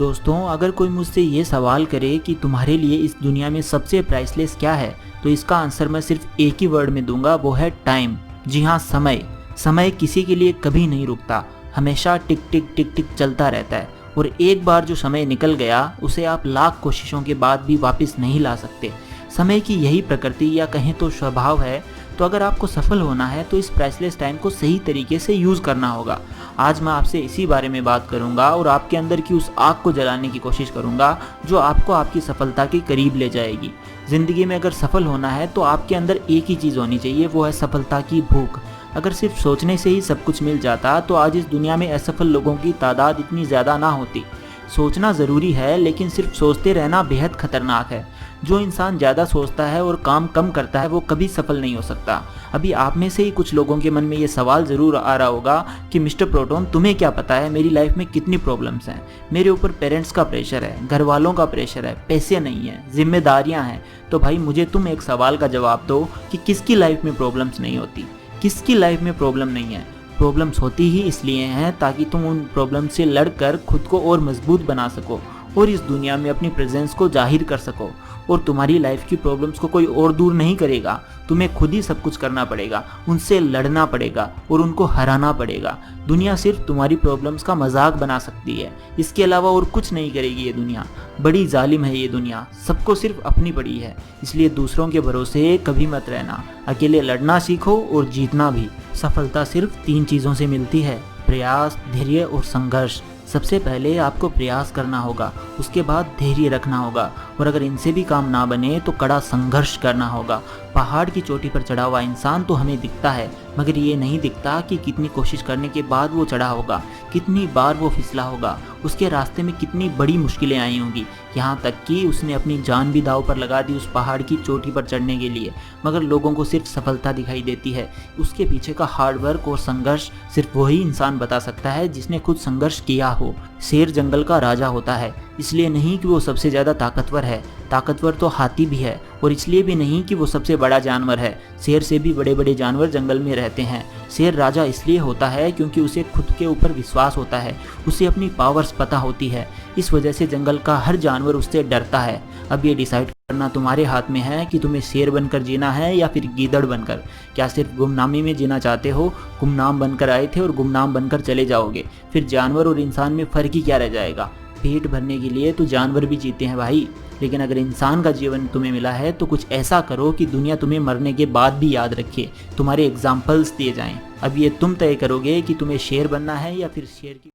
दोस्तों, अगर कोई मुझसे ये सवाल करे कि तुम्हारे लिए इस दुनिया में सबसे प्राइसलेस क्या है, तो इसका आंसर मैं सिर्फ एक ही वर्ड में दूंगा, वो है टाइम। जी हाँ, समय। समय किसी के लिए कभी नहीं रुकता, हमेशा टिक टिक टिक टिक चलता रहता है। और एक बार जो समय निकल गया, उसे आप लाख कोशिशों के बाद भी वापस नहीं ला सकते। समय की यही प्रकृति या कहें तो स्वभाव है। तो अगर आपको सफल होना है तो इस प्राइसलेस टाइम को सही तरीके से यूज़ करना होगा। आज मैं आपसे इसी बारे में बात करूंगा और आपके अंदर की उस आग को जलाने की कोशिश करूंगा जो आपको आपकी सफलता के करीब ले जाएगी। ज़िंदगी में अगर सफल होना है तो आपके अंदर एक ही चीज़ होनी चाहिए, वो है सफलता की भूख। अगर सिर्फ सोचने से ही सब कुछ मिल जाता तो आज इस दुनिया में असफल लोगों की तादाद इतनी ज़्यादा ना होती। सोचना ज़रूरी है, लेकिन सिर्फ सोचते रहना बेहद खतरनाक है। जो इंसान ज़्यादा सोचता है और काम कम करता है, वो कभी सफल नहीं हो सकता। अभी आप में से ही कुछ लोगों के मन में ये सवाल ज़रूर आ रहा होगा कि मिस्टर प्रोटोन, तुम्हें क्या पता है मेरी लाइफ में कितनी प्रॉब्लम्स हैं। मेरे ऊपर पेरेंट्स का प्रेशर है, घर वालों का प्रेशर है, पैसे नहीं है, जिम्मेदारियाँ हैं। तो भाई, मुझे तुम एक सवाल का जवाब दो कि किसकी लाइफ में प्रॉब्लम्स नहीं होती, किसकी लाइफ में प्रॉब्लम नहीं है। प्रॉब्लम्स होती ही इसलिए हैं ताकि तुम उन प्रॉब्लम से लड़कर खुद को और मजबूत बना सको और इस दुनिया में अपनी प्रेजेंस को जाहिर कर सको। और तुम्हारी लाइफ की प्रॉब्लम्स को कोई और दूर नहीं करेगा, तुम्हें खुद ही सब कुछ करना पड़ेगा, उनसे लड़ना पड़ेगा और उनको हराना पड़ेगा। दुनिया सिर्फ तुम्हारी प्रॉब्लम्स का मजाक बना सकती है, इसके अलावा और कुछ नहीं करेगी ये दुनिया। बड़ी जालिम है ये दुनिया, सबको सिर्फ अपनी पड़ी है। इसलिए दूसरों के भरोसे कभी मत रहना, अकेले लड़ना सीखो और जीतना भी। सफलता सिर्फ 3 चीज़ों से मिलती है: प्रयास, धैर्य और संघर्ष। सबसे पहले आपको प्रयास करना होगा, उसके बाद धैर्य रखना होगा, और अगर इनसे भी काम ना बने तो कड़ा संघर्ष करना होगा। पहाड़ की चोटी पर चढ़ा हुआ इंसान तो हमें दिखता है, मगर ये नहीं दिखता कि कितनी कोशिश करने के बाद वो चढ़ा होगा, कितनी बार वो फिसला होगा, उसके रास्ते में कितनी बड़ी मुश्किलें आई होंगी, यहाँ तक कि उसने अपनी जान भी दांव पर लगा दी उस पहाड़ की चोटी पर चढ़ने के लिए। मगर लोगों को सिर्फ सफलता दिखाई देती है, उसके पीछे का हार्डवर्क और संघर्ष सिर्फ वही इंसान बता सकता है जिसने खुद संघर्ष किया हो। शेर जंगल का राजा होता है, इसलिए नहीं कि वो सबसे ज़्यादा ताकतवर है, ताकतवर तो हाथी भी है, और इसलिए भी नहीं कि वो सबसे बड़ा जानवर है। शेर से भी बड़े बड़े जानवर जंगल में रहते हैं। शेर राजा इसलिए होता है क्योंकि उसे खुद के ऊपर विश्वास होता है, उसे अपनी पावर्स पता होती है। इस वजह से जंगल का हर जानवर उससे डरता है। अब ये डिसाइड करना तुम्हारे हाथ में है कि तुम्हें शेर बनकर जीना है या फिर गीदड़ बनकर। क्या सिर्फ गुमनामी में जीना चाहते हो? गुमनाम बनकर आए थे और गुमनाम बनकर चले जाओगे, फिर जानवर और इंसान में फ़र्क ही क्या रह जाएगा? पेट भरने के लिए तो जानवर भी जीते हैं भाई, लेकिन अगर इंसान का जीवन तुम्हें मिला है तो कुछ ऐसा करो कि दुनिया तुम्हें मरने के बाद भी याद रखे, तुम्हारे एग्जाम्पल्स दिए जाएं। अब ये तुम तय करोगे कि तुम्हें शेर बनना है या फिर शेर की